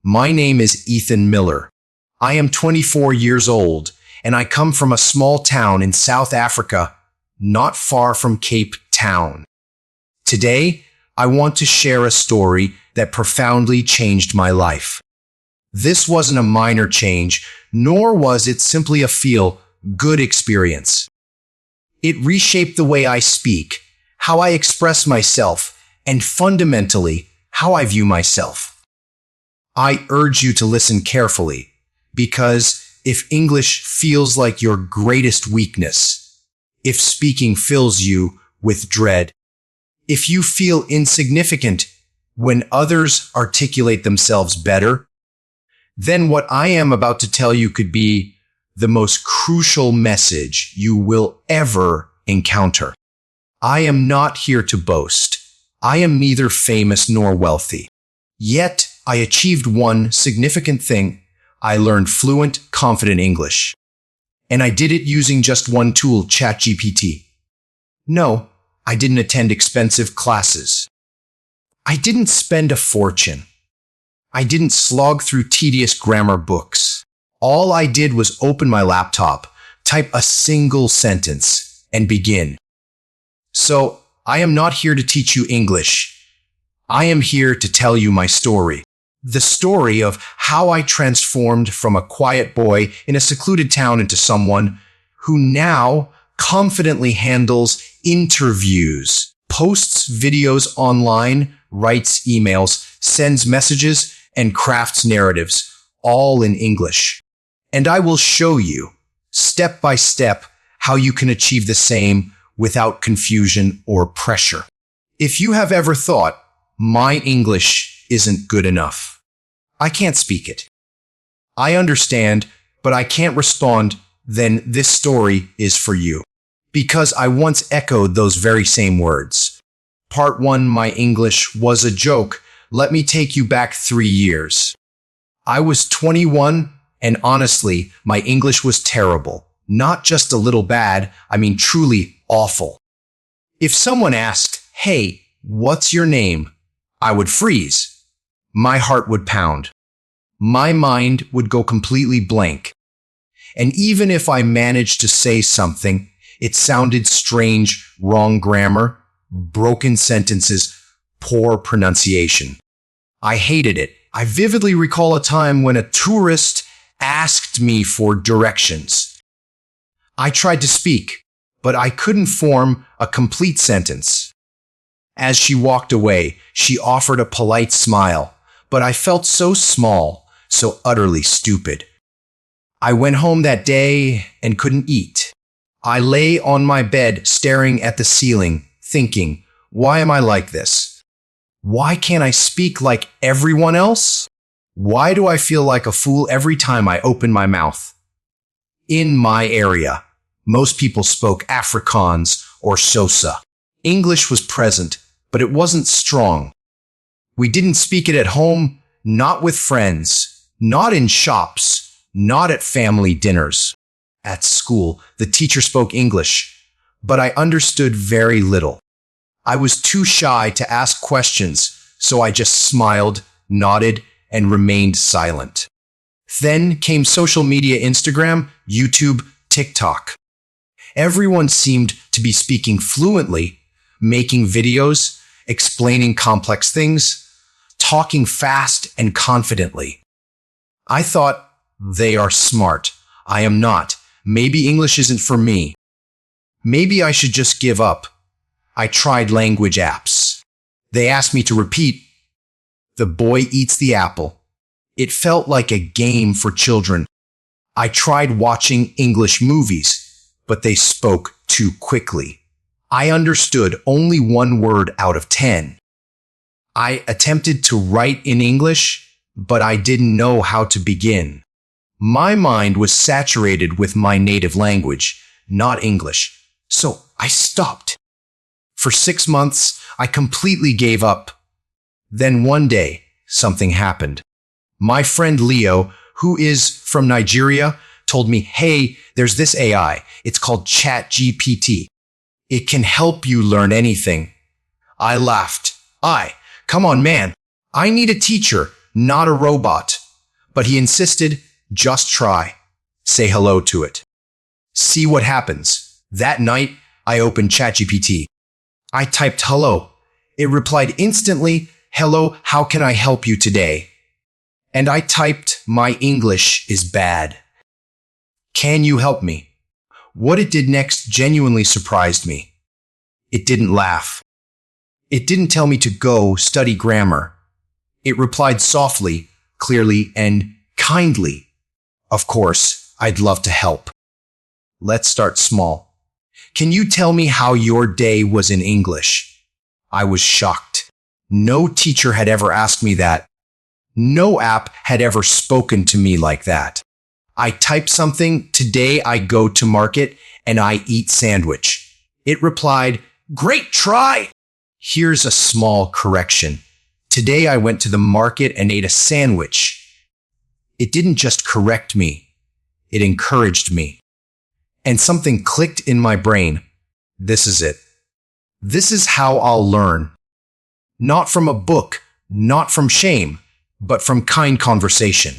My name is Ethan Miller. I am 24 years old, and I come from a small town in South Africa, not far from Cape Town. Today, I want to share a story that profoundly changed my life. This wasn't a minor change, nor was it simply a feel-good experience. It reshaped the way I speak, how I express myself, and fundamentally, how I view myself. I urge you to listen carefully, because if English feels like your greatest weakness, if speaking fills you with dread, if you feel insignificant when others articulate themselves better, then what I am about to tell you could be the most crucial message you will ever encounter. I am not here to boast. I am neither famous nor wealthy. Yet, I achieved one significant thing. I learned fluent, confident English. And I did it using just one tool, ChatGPT. No, I didn't attend expensive classes. I didn't spend a fortune. I didn't slog through tedious grammar books. All I did was open my laptop, type a single sentence, and begin. So, I am not here to teach you English. I am here to tell you my story. The story of how I transformed from a quiet boy in a secluded town into someone who now confidently handles interviews, posts videos online, writes emails, sends messages, and crafts narratives, all in English. And I will show you, step by step, how you can achieve the same without confusion or pressure. If you have ever thought, my English isn't good enough, I can't speak it, I understand, but I can't respond, then this story is for you. Because I once echoed those very same words. Part 1, my English was a joke. Let me take you back 3 years. I was 21, and honestly, my English was terrible. Not just a little bad, I mean truly awful. If someone asked, "Hey, what's your name?" I would freeze. My heart would pound. My mind would go completely blank. And even if I managed to say something, it sounded strange, wrong grammar, broken sentences, poor pronunciation. I hated it. I vividly recall a time when a tourist asked me for directions. I tried to speak, but I couldn't form a complete sentence. As she walked away, she offered a polite smile, but I felt so small, so utterly stupid. I went home that day and couldn't eat. I lay on my bed staring at the ceiling, thinking, why am I like this? Why can't I speak like everyone else? Why do I feel like a fool every time I open my mouth? In my area, most people spoke Afrikaans or Xhosa. English was present, but it wasn't strong. We didn't speak it at home, not with friends, not in shops, not at family dinners. At school, the teacher spoke English, but I understood very little. I was too shy to ask questions, so I just smiled, nodded, and remained silent. Then came social media, Instagram, YouTube, TikTok. Everyone seemed to be speaking fluently, making videos, explaining complex things, talking fast and confidently. I thought, they are smart. I am not. Maybe English isn't for me. Maybe I should just give up. I tried language apps. They asked me to repeat, "The boy eats the apple." It felt like a game for children. I tried watching English movies, but they spoke too quickly. I understood only one word out of 10. I attempted to write in English, but I didn't know how to begin. My mind was saturated with my native language, not English, so I stopped. For 6 months, I completely gave up. Then one day, something happened. My friend Leo, who is from Nigeria, told me, "Hey, there's this AI. It's called ChatGPT. It can help you learn anything." I laughed. Come on, man. I need a teacher, not a robot. But he insisted, just try. Say hello to it. See what happens. That night, I opened ChatGPT. I typed hello. It replied instantly, hello, how can I help you today? And I typed, my English is bad. Can you help me? What it did next genuinely surprised me. It didn't laugh. It didn't tell me to go study grammar. It replied softly, clearly, and kindly. Of course, I'd love to help. Let's start small. Can you tell me how your day was in English? I was shocked. No teacher had ever asked me that. No app had ever spoken to me like that. I typed something, today I go to market and I eat sandwich. It replied, great try. Here's a small correction. Today I went to the market and ate a sandwich. It didn't just correct me. It encouraged me. And something clicked in my brain. This is it. This is how I'll learn. Not from a book, not from shame, but from kind conversation.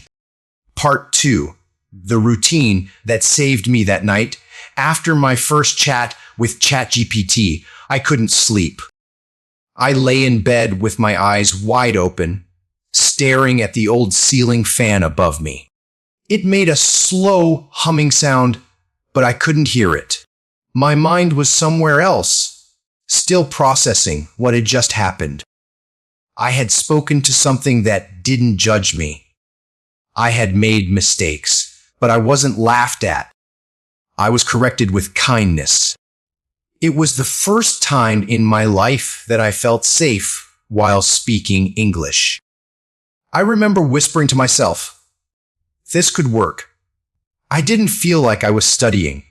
Part 2. The routine that saved me that night. After my first chat with ChatGPT, I couldn't sleep. I lay in bed with my eyes wide open, staring at the old ceiling fan above me. It made a slow humming sound, but I couldn't hear it. My mind was somewhere else, still processing what had just happened. I had spoken to something that didn't judge me. I had made mistakes, but I wasn't laughed at. I was corrected with kindness. It was the first time in my life that I felt safe while speaking English. I remember whispering to myself, this could work. I didn't feel like I was studying.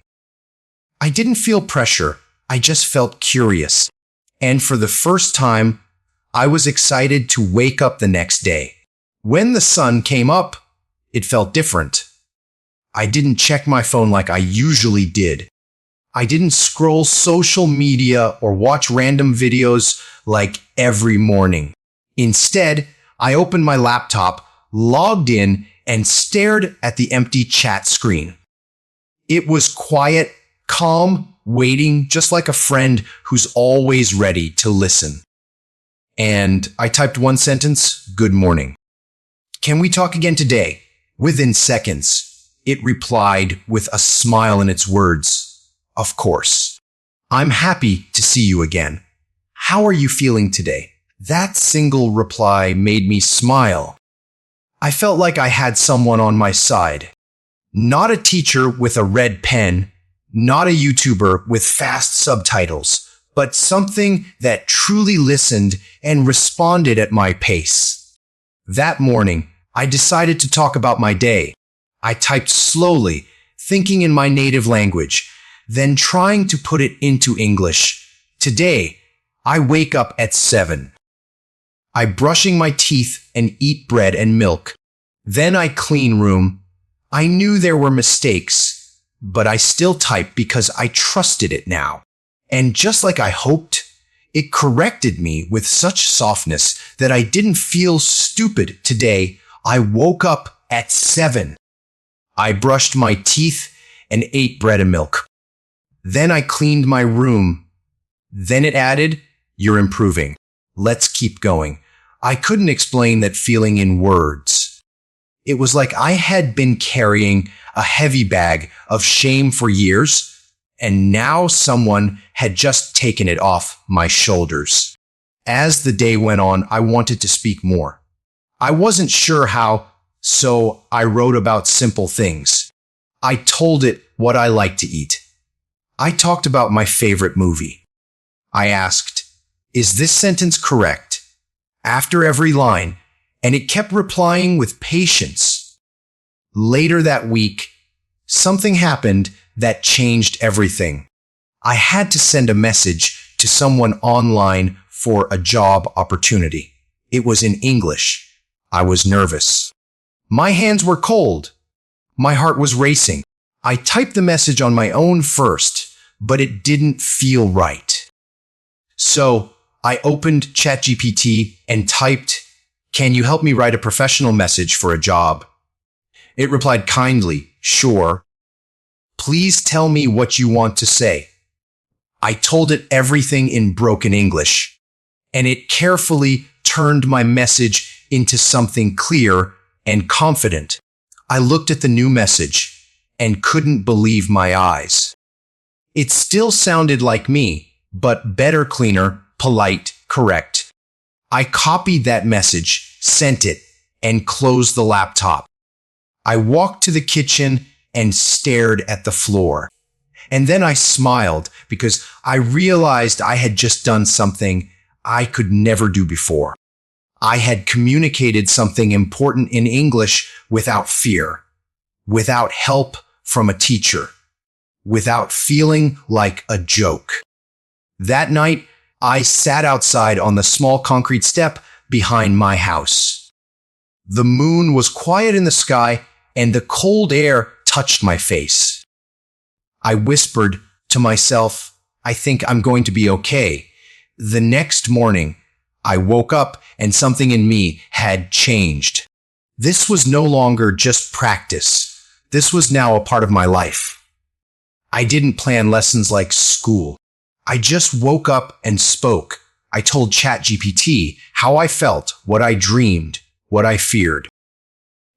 I didn't feel pressure. I just felt curious. And for the first time, I was excited to wake up the next day. When the sun came up, it felt different. I didn't check my phone like I usually did. I didn't scroll social media or watch random videos like every morning. Instead, I opened my laptop, logged in, and stared at the empty chat screen. It was quiet, calm, waiting, just like a friend who's always ready to listen. And I typed one sentence, good morning. Can we talk again today? Within seconds, it replied with a smile in its words. Of course. I'm happy to see you again. How are you feeling today? That single reply made me smile. I felt like I had someone on my side. Not a teacher with a red pen, not a YouTuber with fast subtitles, but something that truly listened and responded at my pace. That morning, I decided to talk about my day. I typed slowly, thinking in my native language, then trying to put it into English. Today, I wake up at 7. I brushing my teeth and eat bread and milk. Then I clean room. I knew there were mistakes, but I still type because I trusted it now. And just like I hoped, it corrected me with such softness that I didn't feel stupid today. I woke up at 7. I brushed my teeth and ate bread and milk. Then I cleaned my room. Then it added, you're improving. Let's keep going. I couldn't explain that feeling in words. It was like I had been carrying a heavy bag of shame for years, and now someone had just taken it off my shoulders. As the day went on, I wanted to speak more. I wasn't sure how, so I wrote about simple things. I told it what I like to eat. I talked about my favorite movie. I asked, is this sentence correct? After every line, and it kept replying with patience. Later that week, something happened that changed everything. I had to send a message to someone online for a job opportunity. It was in English. I was nervous. My hands were cold. My heart was racing. I typed the message on my own first, but it didn't feel right. So I opened ChatGPT and typed, can you help me write a professional message for a job? It replied kindly, "Sure. Please tell me what you want to say." I told it everything in broken English, and it carefully turned my message into something clear and confident. I looked at the new message and couldn't believe my eyes. It still sounded like me, but better, cleaner, polite, correct. I copied that message, sent it, and closed the laptop. I walked to the kitchen and stared at the floor. And then I smiled because I realized I had just done something I could never do before. I had communicated something important in English without fear, without help from a teacher, without feeling like a joke. That night, I sat outside on the small concrete step behind my house. The moon was quiet in the sky, and the cold air touched my face. I whispered to myself, "I think I'm going to be okay." The next morning, I woke up and something in me had changed. This was no longer just practice. This was now a part of my life. I didn't plan lessons like school. I just woke up and spoke. I told ChatGPT how I felt, what I dreamed, what I feared.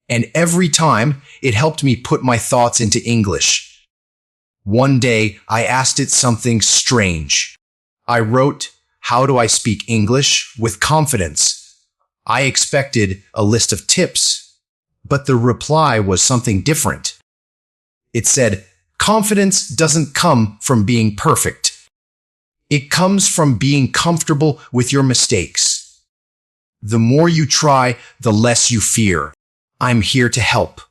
And every time, it helped me put my thoughts into English. One day, I asked it something strange. I wrote, "How do I speak English with confidence?" I expected a list of tips, but the reply was something different. It said, "Confidence doesn't come from being perfect. It comes from being comfortable with your mistakes. The more you try, the less you fear. I'm here to help."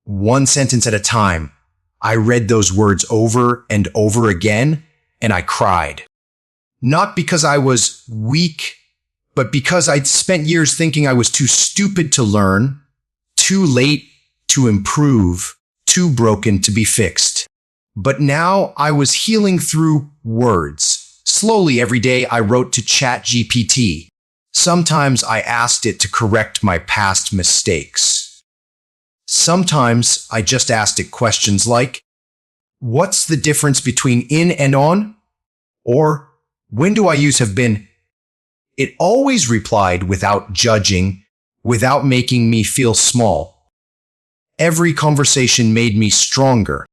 One sentence at a time, I read those words over and over again, and I cried. Not because I was weak, but because I'd spent years thinking I was too stupid to learn, too late to improve, too broken to be fixed. But now I was healing through words. Slowly every day I wrote to ChatGPT. Sometimes I asked it to correct my past mistakes. Sometimes I just asked it questions like, "What's the difference between in and on?" Or, "When do I use have been?" It always replied without judging, without making me feel small. Every conversation made me stronger.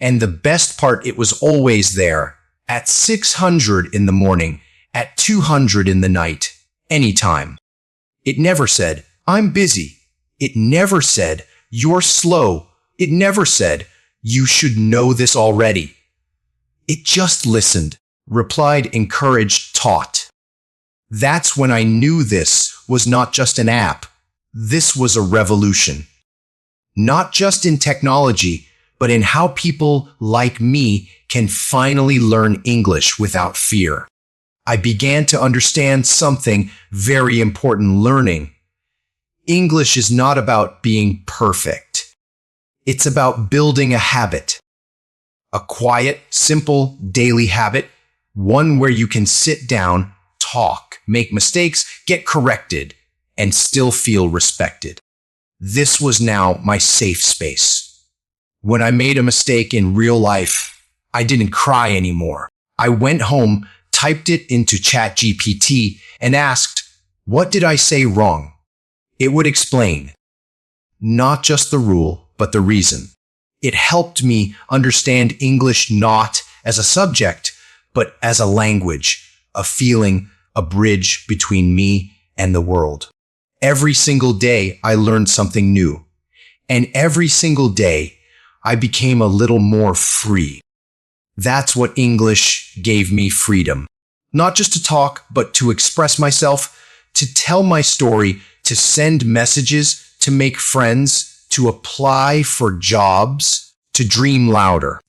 And the best part, it was always there, at 600 in the morning, at 200 in the night, anytime. It never said, "I'm busy." It never said, "You're slow." It never said, "You should know this already." It just listened, replied, encouraged, taught. That's when I knew this was not just an app. This was a revolution. Not just in technology, but in how people like me can finally learn English without fear. I began to understand something very important: learning. English is not about being perfect. It's about building a habit. A quiet, simple, daily habit, one where you can sit down, talk, make mistakes, get corrected, and still feel respected. This was now my safe space. When I made a mistake in real life, I didn't cry anymore. I went home, typed it into ChatGPT, and asked, "What did I say wrong?" It would explain. Not just the rule, but the reason. It helped me understand English not as a subject, but as a language, a feeling, a bridge between me and the world. Every single day, I learned something new. And every single day, I became a little more free. That's what English gave me: freedom. Not just to talk, but to express myself, to tell my story, to send messages, to make friends, to apply for jobs, to dream louder.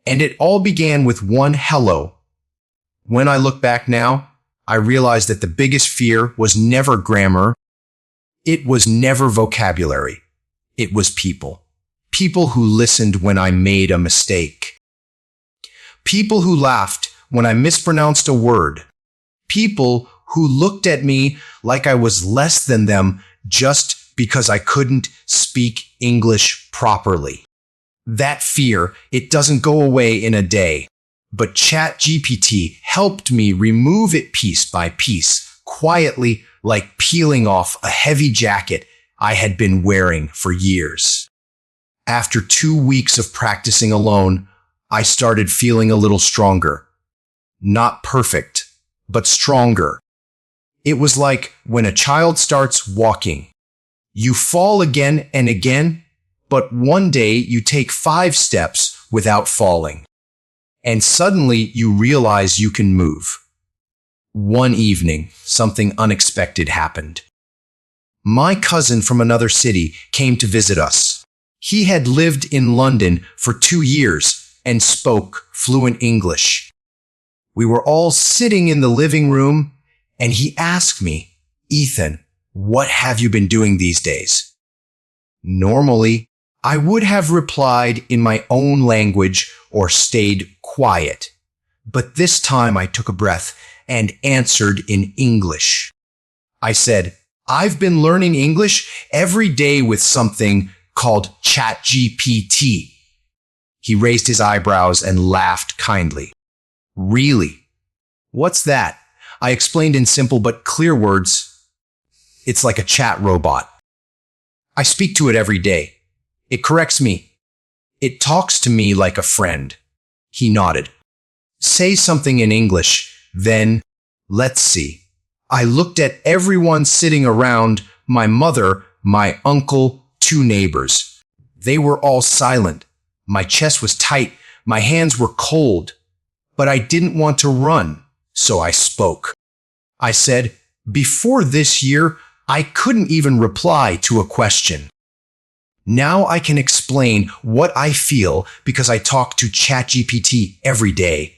And it all began with one hello. When I look back now, I realize that the biggest fear was never grammar. It was never vocabulary. It was people. People who listened when I made a mistake. People who laughed when I mispronounced a word. People who looked at me like I was less than them just because I couldn't speak English properly. That fear, it doesn't go away in a day. But ChatGPT helped me remove it piece by piece, quietly, like peeling off a heavy jacket I had been wearing for years. After 2 weeks of practicing alone, I started feeling a little stronger. Not perfect, but stronger. It was like when a child starts walking. You fall again and again, but one day you take 5 steps without falling. And suddenly you realize you can move. One evening, something unexpected happened. My cousin from another city came to visit us. He had lived in London for 2 years and spoke fluent English. We were all sitting in the living room, and he asked me, "Ethan, what have you been doing these days?" Normally, I would have replied in my own language or stayed quiet. But this time I took a breath and answered in English. I said, "I've been learning English every day with something called ChatGPT." He raised his eyebrows and laughed kindly. "Really? What's that?" I explained in simple but clear words. "It's like a chat robot. I speak to it every day. It corrects me. It talks to me like a friend." He nodded. "Say something in English, then let's see." I looked at everyone sitting around, my mother, my uncle, 2 neighbors. They were all silent. My chest was tight, my hands were cold. But I didn't want to run, so I spoke. I said, "Before this year, I couldn't even reply to a question. Now I can explain what I feel because I talk to ChatGPT every day,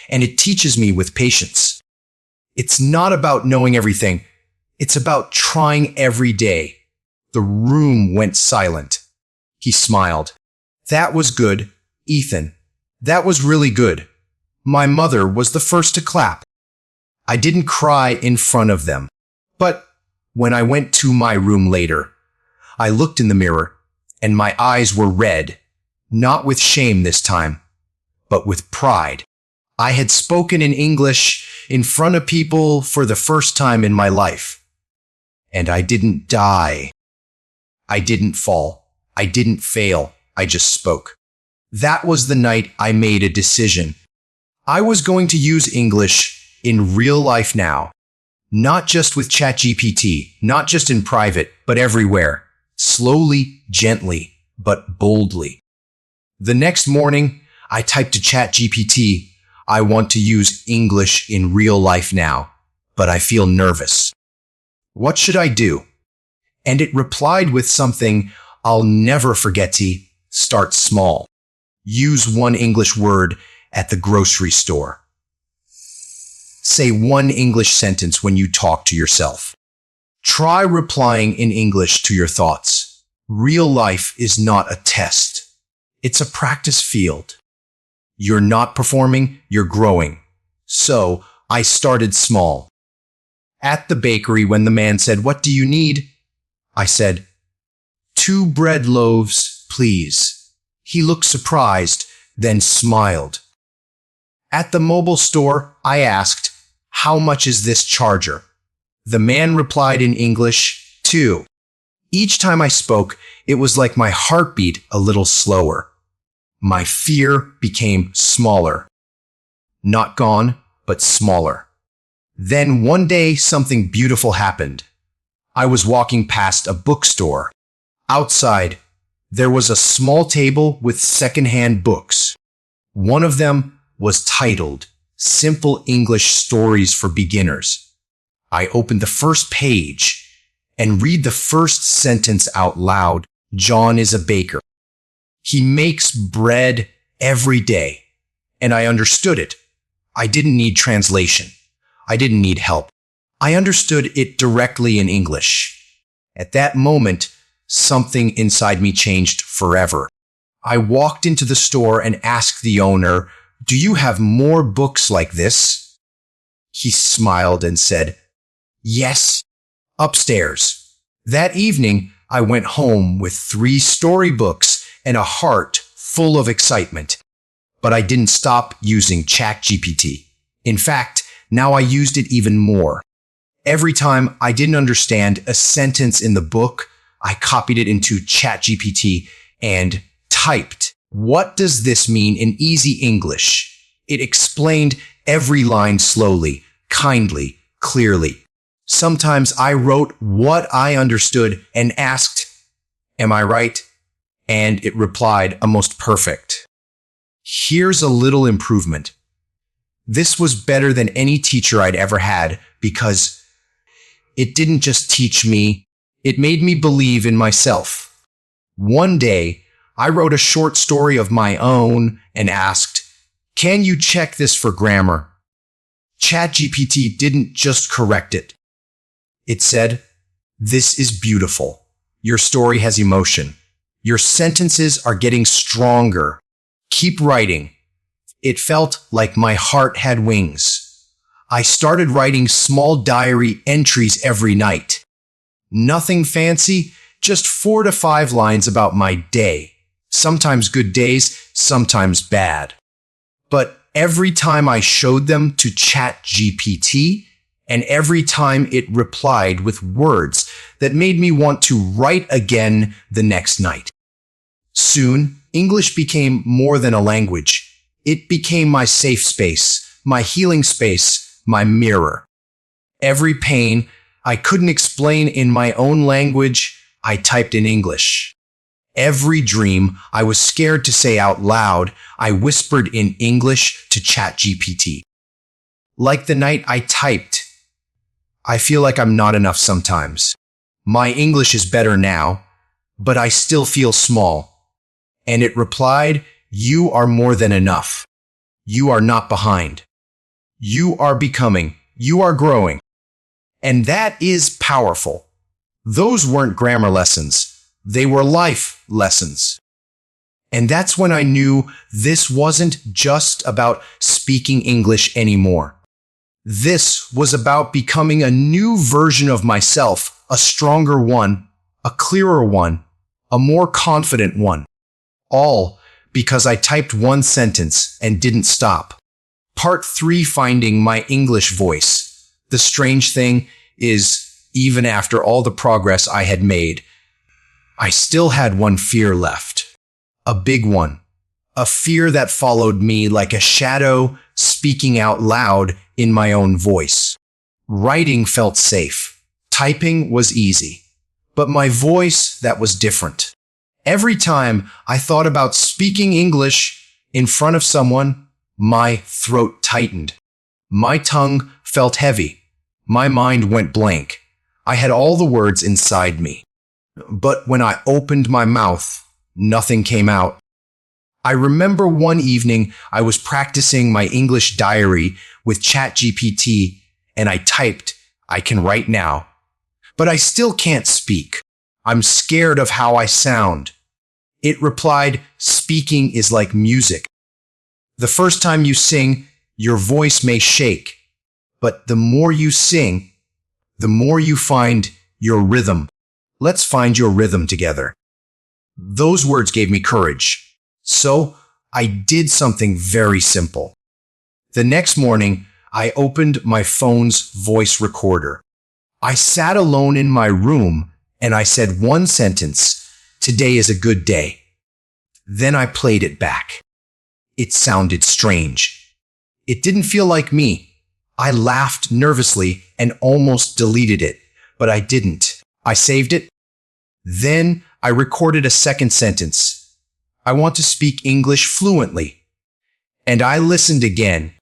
and it teaches me with patience. It's not about knowing everything. It's about trying every day." The room went silent. He smiled. "That was good, Ethan. That was really good." My mother was the first to clap. I didn't cry in front of them. But when I went to my room later, I looked in the mirror, and my eyes were red, not with shame this time, but with pride. I had spoken in English in front of people for the first time in my life. And I didn't die. I didn't fall. I didn't fail. I just spoke. That was the night I made a decision. I was going to use English in real life now. Not just with ChatGPT, not just in private, but everywhere. Slowly, gently, but boldly. The next morning, I typed to ChatGPT, "I want to use English in real life now, but I feel nervous. What should I do?" And it replied with something I'll never forget. Start small. Use one English word at the grocery store. Say one English sentence when you talk to yourself. Try replying in English to your thoughts. Real life is not a test. It's a practice field. You're not performing, you're growing. So I started small. At the bakery, when the man said, "What do you need?" I said, "2 bread loaves, please." He looked surprised, then smiled. At the mobile store, I asked, "How much is this charger?" The man replied in English, "2." Each time I spoke, it was like my heartbeat a little slower. My fear became smaller. Not gone, but smaller. Then one day, something beautiful happened. I was walking past a bookstore. Outside, there was a small table with secondhand books. One of them was titled Simple English Stories for Beginners. I opened the first page and read the first sentence out loud. John is a baker. He makes bread every day. And I understood it. I didn't need translation. I didn't need help. I understood it directly in English. At that moment, something inside me changed forever. I walked into the store and asked the owner, "Do you have more books like this?" He smiled and said, "Yes, upstairs." That evening, I went home with 3 storybooks and a heart full of excitement. But I didn't stop using ChatGPT. In fact, now I used it even more. Every time I didn't understand a sentence in the book, I copied it into ChatGPT and typed, "What does this mean in easy English?" It explained every line slowly, kindly, clearly. Sometimes I wrote what I understood and asked, "Am I right?" And it replied almost perfect. Here's a little improvement. This was better than any teacher I'd ever had because it didn't just teach me, it made me believe in myself. One day, I wrote a short story of my own and asked, "Can you check this for grammar?" ChatGPT didn't just correct it. It said, "This is beautiful. Your story has emotion. Your sentences are getting stronger. Keep writing." It felt like my heart had wings. I started writing small diary entries every night. Nothing fancy, just 4 to 5 lines about my day. Sometimes good days, sometimes bad. But every time I showed them to ChatGPT, and every time it replied with words that made me want to write again the next night. Soon, English became more than a language. It became my safe space, my healing space, my mirror. Every pain I couldn't explain in my own language, I typed in English. Every dream I was scared to say out loud, I whispered in English to ChatGPT. Like the night I typed, "I feel like I'm not enough sometimes. My English is better now, but I still feel small." And it replied, "You are more than enough. You are not behind. You are becoming. You are growing." And that is powerful. Those weren't grammar lessons. They were life lessons. And that's when I knew this wasn't just about speaking English anymore. This was about becoming a new version of myself, a stronger one, a clearer one, a more confident one. All because I typed one sentence and didn't stop. Part 3, finding my English voice. The strange thing is, even after all the progress I had made, I still had one fear left. A big one. A fear that followed me like a shadow, speaking out loud in my own voice. Writing felt safe. Typing was easy. But my voice, that was different. Every time I thought about speaking English in front of someone, my throat tightened. My tongue felt heavy. My mind went blank. I had all the words inside me. But when I opened my mouth, nothing came out. I remember one evening I was practicing my English diary with ChatGPT and I typed, "I can write now, but I still can't speak. I'm scared of how I sound." It replied, "Speaking is like music. The first time you sing, your voice may shake, but the more you sing, the more you find your rhythm. Let's find your rhythm together." Those words gave me courage. So I did something very simple. The next morning, I opened my phone's voice recorder. I sat alone in my room and I said one sentence, "Today is a good day." Then I played it back. It sounded strange. It didn't feel like me. I laughed nervously and almost deleted it, but I didn't. I saved it. Then I recorded a second sentence. "I want to speak English fluently." And I listened again.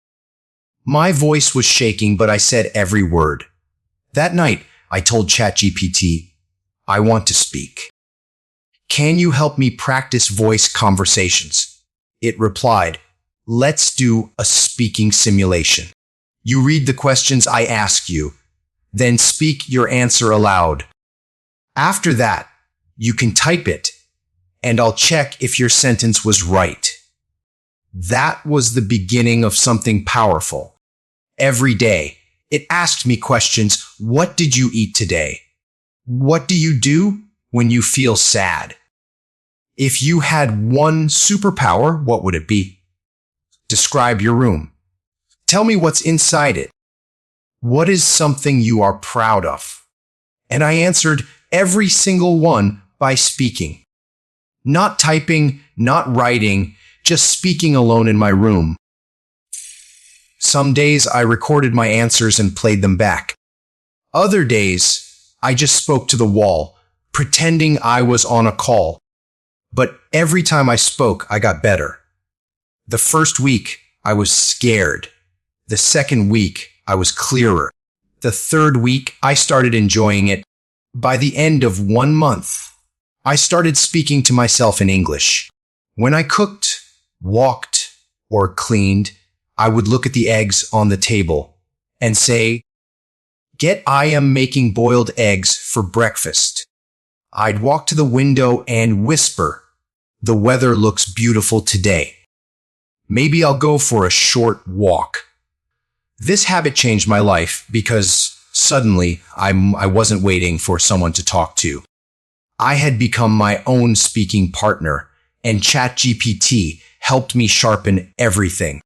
My voice was shaking, but I said every word. That night, I told ChatGPT, "I want to speak. Can you help me practice voice conversations?" It replied, "Let's do a speaking simulation. You read the questions I ask you, then speak your answer aloud. After that, you can type it, and I'll check if your sentence was right." That was the beginning of something powerful. Every day, it asked me questions. What did you eat today? What do you do? when you feel sad. If you had one superpower, what would it be? Describe your room. Tell me what's inside it. What is something you are proud of? And I answered every single one by speaking. Not typing, not writing, just speaking alone in my room. Some days I recorded my answers and played them back. Other days, I just spoke to the wall, pretending I was on a call. But every time I spoke, I got better. The first week, I was scared. The second week, I was clearer. The third week, I started enjoying it. By the end of 1 month, I started speaking to myself in English. When I cooked, walked, or cleaned, I would look at the eggs on the table and say, I am making boiled eggs for breakfast. I'd walk to the window and whisper, the weather looks beautiful today. Maybe I'll go for a short walk. This habit changed my life because suddenly I wasn't waiting for someone to talk to. I had become my own speaking partner, and ChatGPT helped me sharpen everything.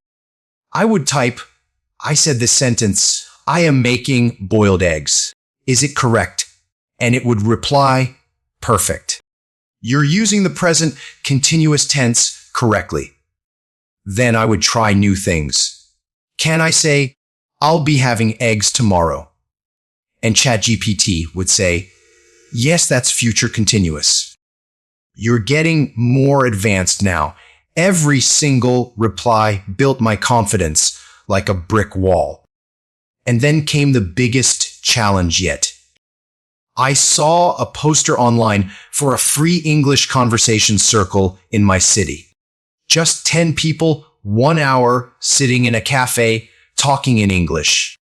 I would type, I said this sentence, I am making boiled eggs. Is it correct? And it would reply, perfect. You're using the present continuous tense correctly. Then I would try new things. Can I say, I'll be having eggs tomorrow? And ChatGPT would say, yes, that's future continuous. You're getting more advanced now. Every single reply built my confidence like a brick wall. And then came the biggest challenge yet. I saw a poster online for a free English conversation circle in my city. Just 10 people, 1 hour, sitting in a cafe, talking in English.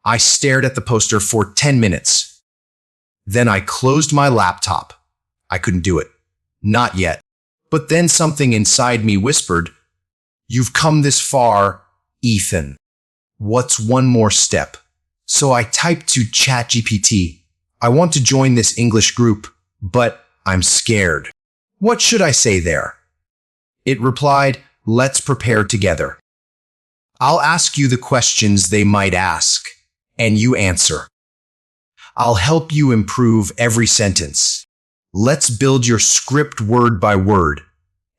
I stared at the poster for 10 minutes. Then I closed my laptop. I couldn't do it. Not yet. But then something inside me whispered, you've come this far, Ethan. What's one more step? So I typed to ChatGPT, I want to join this English group, but I'm scared. What should I say there? It replied, let's prepare together. I'll ask you the questions they might ask, and you answer. I'll help you improve every sentence. Let's build your script word by word.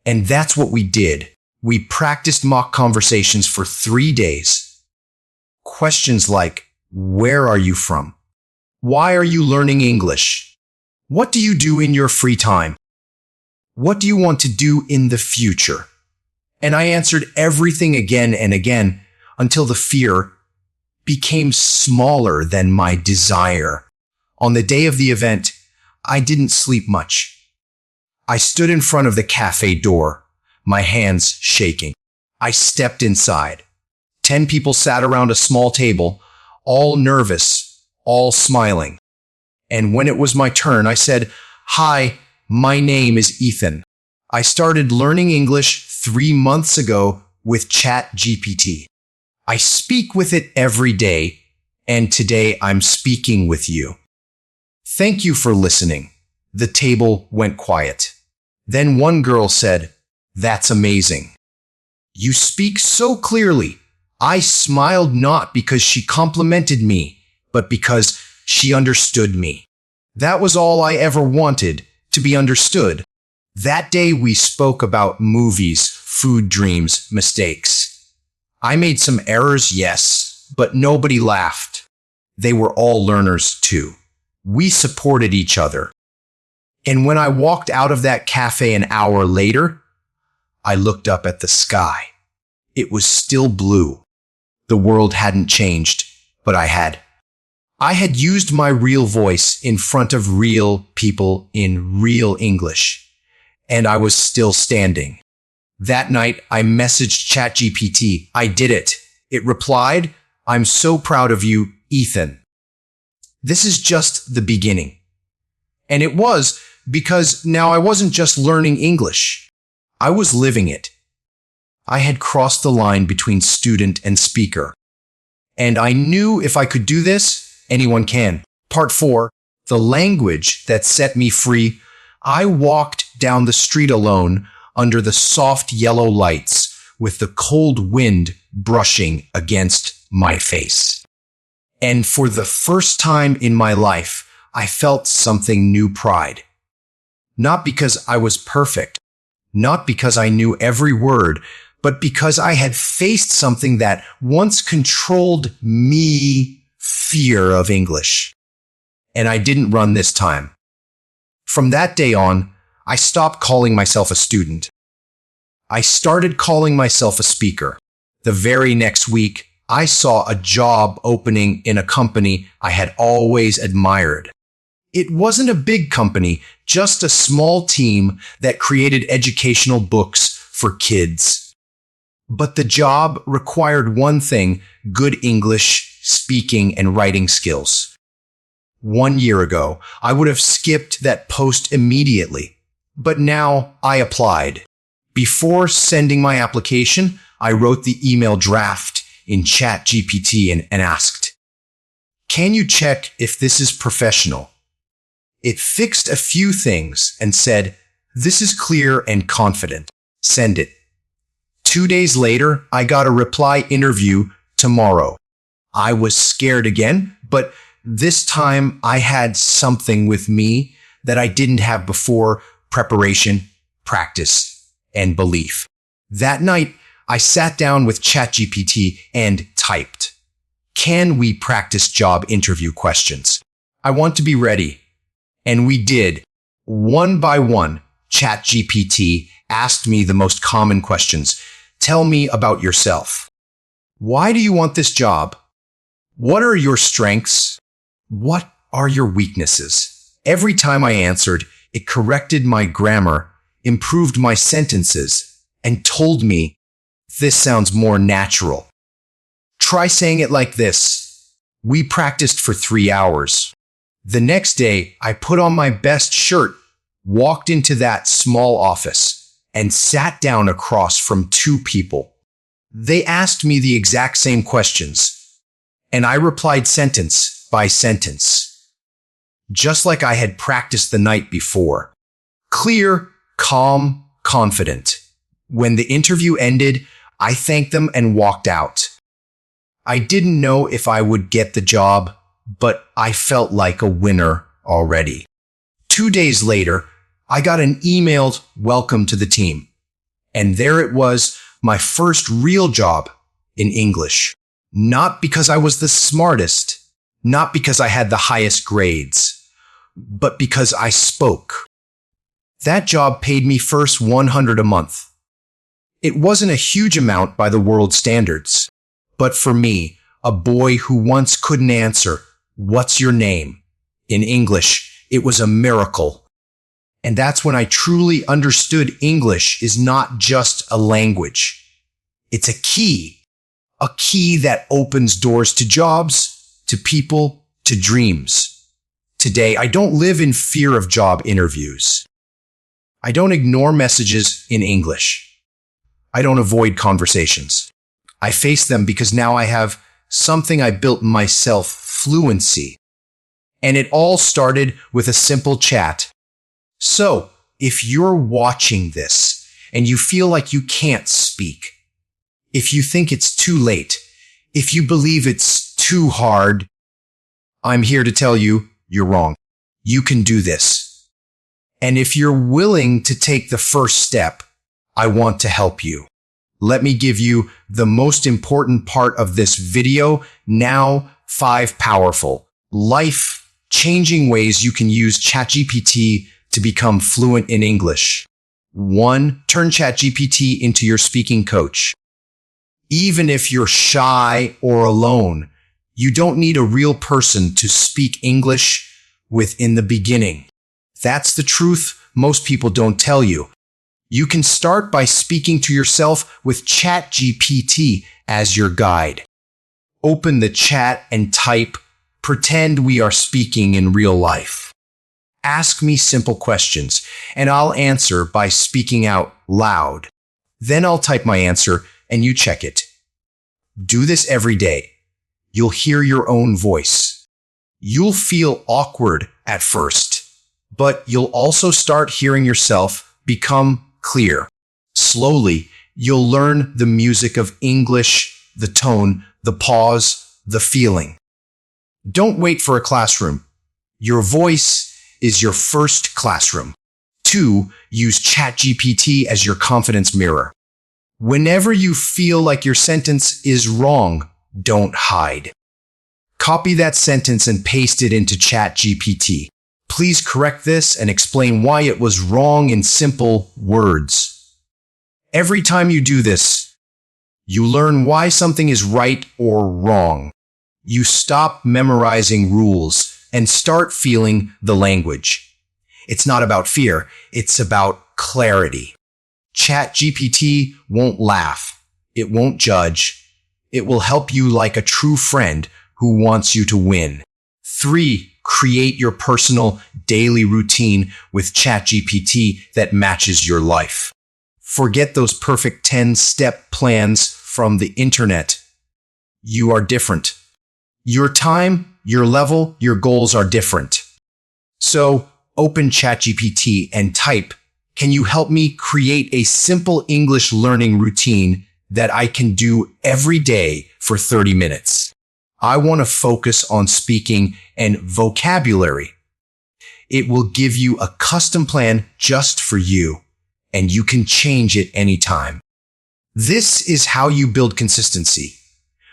And that's what we did. We practiced mock conversations for 3 days. Questions like, where are you from? Why are you learning English? What do you do in your free time? What do you want to do in the future? And I answered everything again and again until the fear became smaller than my desire. On the day of the event, I didn't sleep much. I stood in front of the cafe door, my hands shaking. I stepped inside. 10 people sat around a small table, all nervous, all smiling. And when it was my turn, I said, hi, my name is Ethan. I started learning English 3 months ago with ChatGPT. I speak with it every day, and today I'm speaking with you. Thank you for listening. The table went quiet. Then one girl said, that's amazing. You speak so clearly. I smiled not because she complimented me, but because she understood me. That was all I ever wanted, to be understood. That day we spoke about movies, food dreams, mistakes. I made some errors, yes, but nobody laughed. They were all learners too. We supported each other. And when I walked out of that cafe an hour later, I looked up at the sky. It was still blue. The world hadn't changed, but I had. I had used my real voice in front of real people in real English, and I was still standing. That night, I messaged ChatGPT. I did it. It replied, I'm so proud of you, Ethan. This is just the beginning. And it was because now I wasn't just learning English. I was living it. I had crossed the line between student and speaker. And I knew if I could do this, anyone can. Part 4. The language that set me free. I walked down the street alone under the soft yellow lights with the cold wind brushing against my face. And for the first time in my life, I felt something new pride. Not because I was perfect, not because I knew every word, but because I had faced something that once controlled me, fear of English. And I didn't run this time. From that day on, I stopped calling myself a student. I started calling myself a speaker. The very next week, I saw a job opening in a company I had always admired. It wasn't a big company, just a small team that created educational books for kids. But the job required one thing: good English, speaking, and writing skills. 1 year ago, I would have skipped that post immediately. But now I applied. Before sending my application, I wrote the email draft in ChatGPT and asked, "Can you check if this is professional?" It fixed a few things and said, "This is clear and confident. Send it." 2 days later, I got a reply: "Interview tomorrow." I was scared again, but this time I had something with me that I didn't have before: preparation, practice, and belief. That night, I sat down with ChatGPT and typed, "Can we practice job interview questions? I want to be ready." And we did. One by one, ChatGPT asked me the most common questions. Tell me about yourself. Why do you want this job? What are your strengths? What are your weaknesses? Every time I answered, it corrected my grammar, improved my sentences, and told me, "This sounds more natural. Try saying it like this." We practiced for 3 hours. The next day, I put on my best shirt, walked into that small office, and sat down across from 2 people. They asked me the exact same questions, and I replied sentence by sentence, just like I had practiced the night before. Clear, calm, confident. When the interview ended, I thanked them and walked out. I didn't know if I would get the job, but I felt like a winner already. 2 days later, I got an emailed welcome to the team. And there it was, my first real job in English. Not because I was the smartest, not because I had the highest grades, but because I spoke. That job paid me first $100 a month. It wasn't a huge amount by the world standards, but for me, a boy who once couldn't answer, "What's your name?" in English, it was a miracle. And that's when I truly understood English is not just a language. It's a key that opens doors to jobs, to people, to dreams. Today, I don't live in fear of job interviews. I don't ignore messages in English. I don't avoid conversations. I face them because now I have something I built myself: fluency. And it all started with a simple chat. So, if you're watching this and you feel like you can't speak, if you think it's too late, if you believe it's too hard, I'm here to tell you you're wrong. You can do this. And if you're willing to take the first step, I want to help you. Let me give you the most important part of this video now: 5 powerful, life-changing ways you can use ChatGPT to become fluent in English. 1. Turn ChatGPT into your speaking coach. Even if you're shy or alone, you don't need a real person to speak English with in the beginning. That's the truth most people don't tell you. You can start by speaking to yourself with ChatGPT as your guide. Open the chat and type, "Pretend we are speaking in real life. Ask me simple questions, and I'll answer by speaking out loud. Then I'll type my answer, and you check it." Do this every day. You'll hear your own voice. You'll feel awkward at first, but you'll also start hearing yourself become clear. Slowly, you'll learn the music of English, the tone, the pause, the feeling. Don't wait for a classroom. Your voice is your first classroom. 2. Use ChatGPT as your confidence mirror. Whenever you feel like your sentence is wrong, don't hide. Copy that sentence and paste it into ChatGPT. Please correct this and explain why it was wrong in simple words. Every time you do this, you learn why something is right or wrong. You stop memorizing rules and start feeling the language. It's not about fear, it's about clarity. ChatGPT won't laugh. It won't judge. It will help you like a true friend who wants you to win. 3. Create your personal daily routine with ChatGPT that matches your life. Forget those perfect 10-step plans from the internet. You are different. Your time, your level, your goals are different. So, open ChatGPT and type, "Can you help me create a simple English learning routine that I can do every day for 30 minutes? I want to focus on speaking and vocabulary." It will give you a custom plan just for you, and you can change it anytime. This is how you build consistency,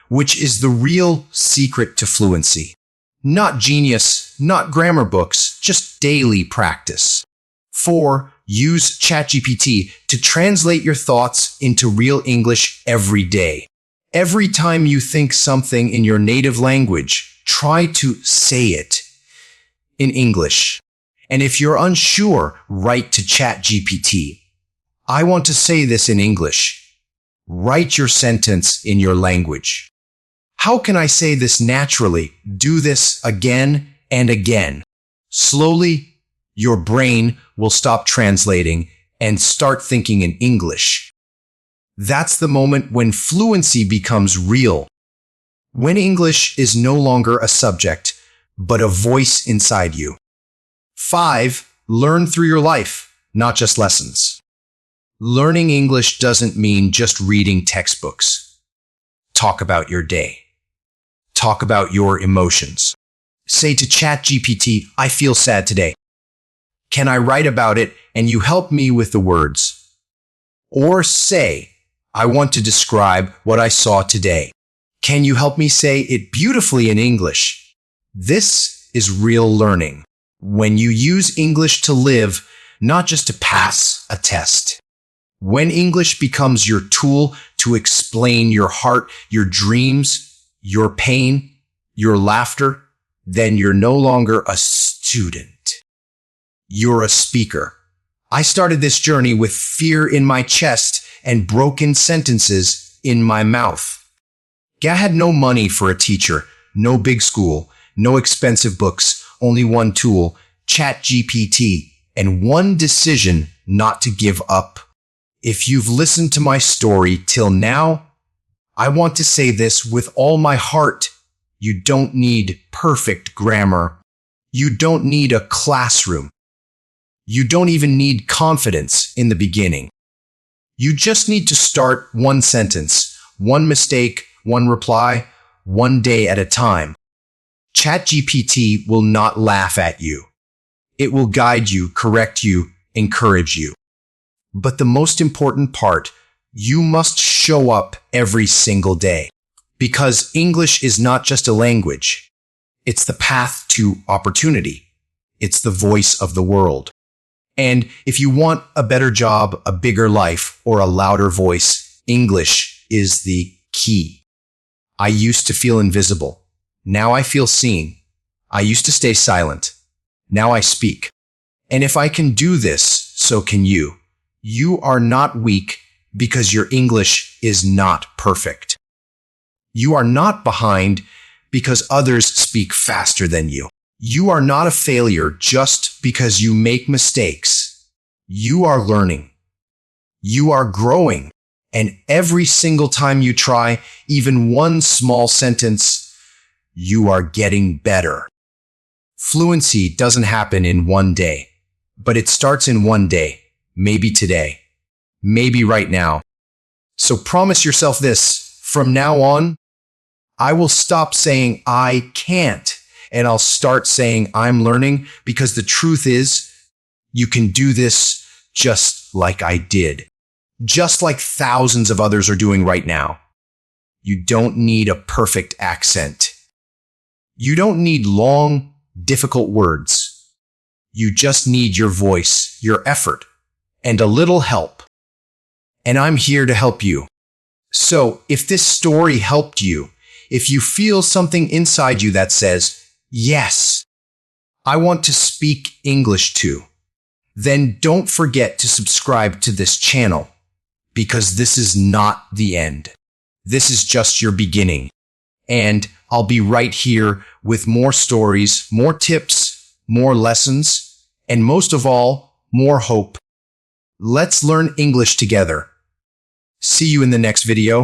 which is the real secret to fluency. Not genius, not grammar books, just daily practice. 4. Use ChatGPT to translate your thoughts into real English every day. Every time you think something in your native language, try to say it in English. And if you're unsure, write to ChatGPT. "I want to say this in English." Write your sentence in your language. "How can I say this naturally?" Do this again and again. Slowly, your brain will stop translating and start thinking in English. That's the moment when fluency becomes real. When English is no longer a subject, but a voice inside you. 5. Learn through your life, not just lessons. Learning English doesn't mean just reading textbooks. Talk about your day. Talk about your emotions. Say to ChatGPT, "I feel sad today. Can I write about it and you help me with the words?" Or say, "I want to describe what I saw today. Can you help me say it beautifully in English?" This is real learning. When you use English to live, not just to pass a test. When English becomes your tool to explain your heart, your dreams, your pain, your laughter, then you're no longer a student. You're a speaker. I started this journey with fear in my chest and broken sentences in my mouth. I had no money for a teacher, no big school, no expensive books, only one tool, ChatGPT, and one decision not to give up. If you've listened to my story till now, I want to say this with all my heart. You don't need perfect grammar. You don't need a classroom. You don't even need confidence in the beginning. You just need to start one sentence, one mistake, one reply, one day at a time. ChatGPT will not laugh at you. It will guide you, correct you, encourage you. But the most important part, you must show up every single day. Because English is not just a language. It's the path to opportunity. It's the voice of the world. And if you want a better job, a bigger life, or a louder voice, English is the key. I used to feel invisible. Now I feel seen. I used to stay silent. Now I speak. And if I can do this, so can you. You are not weak because your English is not perfect. You are not behind because others speak faster than you. You are not a failure just because you make mistakes. You are learning. You are growing. And every single time you try even one small sentence, you are getting better. Fluency doesn't happen in one day, but it starts in one day, maybe today, maybe right now. So promise yourself this, from now on, I will stop saying I can't, and I'll start saying I'm learning, because the truth is, you can do this just like I did, just like thousands of others are doing right now. You don't need a perfect accent. You don't need long, difficult words. You just need your voice, your effort, and a little help. And I'm here to help you. So if this story helped you, if you feel something inside you that says, yes, I want to speak English too, then don't forget to subscribe to this channel, because this is not the end. This is just your beginning. And I'll be right here with more stories, more tips, more lessons, and most of all, more hope. Let's learn English together. See you in the next video.